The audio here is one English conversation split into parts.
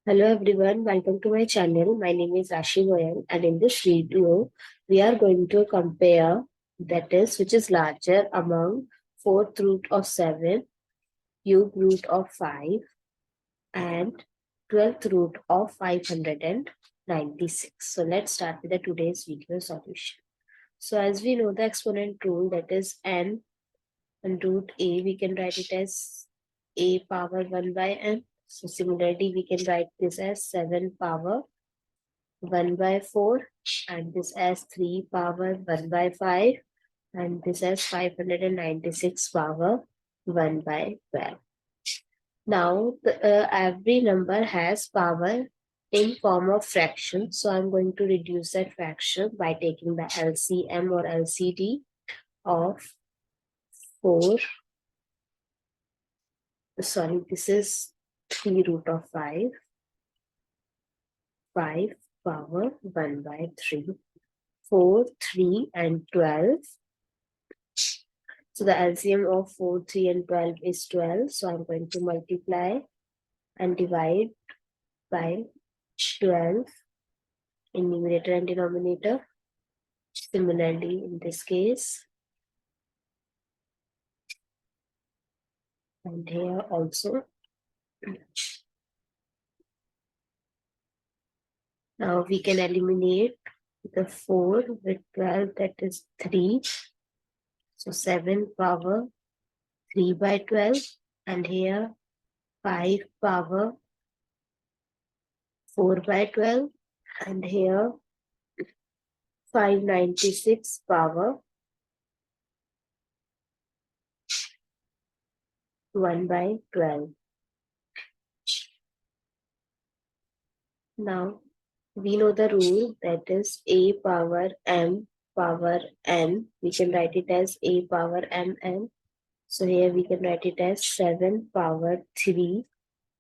Hello everyone, welcome to my channel. My name is Rashi Goel, and in this video we are going to compare, that is, which is larger among 4th root of 7, cube root of 5 and 12th root of 596. So let's start with the today's video solution. So as we know the exponent rule, that is n and root a, we can write it as a power 1 by n. So similarly, we can write this as 7 power 1 by 4 and this as 3 power 1 by 5 and this as 596 power 1 by 12. Now, every number has power in form of fraction. So I'm going to reduce that fraction by taking the LCM or LCD of 4. Sorry, this is 3 root of 5 power 1 by 3, 4, 3 and 12. So the LCM of 4, 3 and 12 is 12. So I'm going to multiply and divide by 12 in numerator and denominator. Similarly, in this case, and here also. Now we can eliminate the 4 with 12, that is 3. So 7 power 3 by 12 and here 5 power 4 by 12 and here 596 power 1 by 12. Now we know the rule, that is a power m power n. We can write it as a power mn. So here we can write it as 7 power 3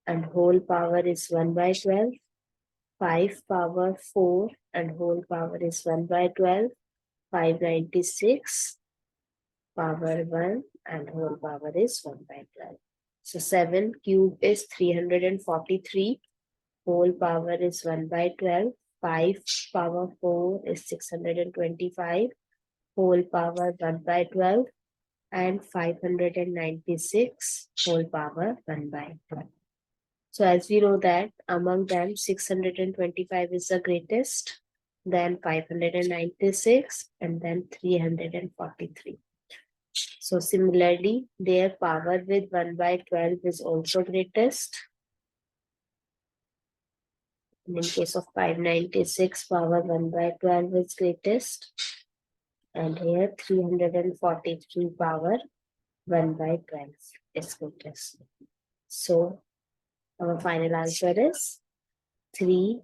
and whole power is 1 by 12. 5 power 4 and whole power is 1 by 12. 596 power 1 and whole power is 1 by 12. So 7 cube is 343. Whole power is 1 by 12. 5 power 4 is 625. Whole power 1 by 12. And 596 whole power 1 by 12. So as we know that among them 625 is the greatest, then 596 and then 343. So similarly, their power with 1 by 12 is also greatest. And in case of 596, power 1 by 12 is greatest. And here 343 power 1 by 12 is greatest. So our final answer is 3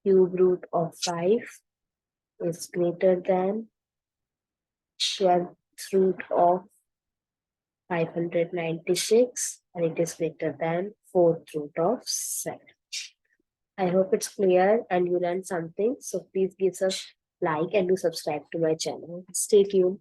cube root of 5 is greater than 12th root of 596 and it is greater than 4th root of 7. I hope it's clear and you learned something. So please give us like and do subscribe to my channel. Stay tuned.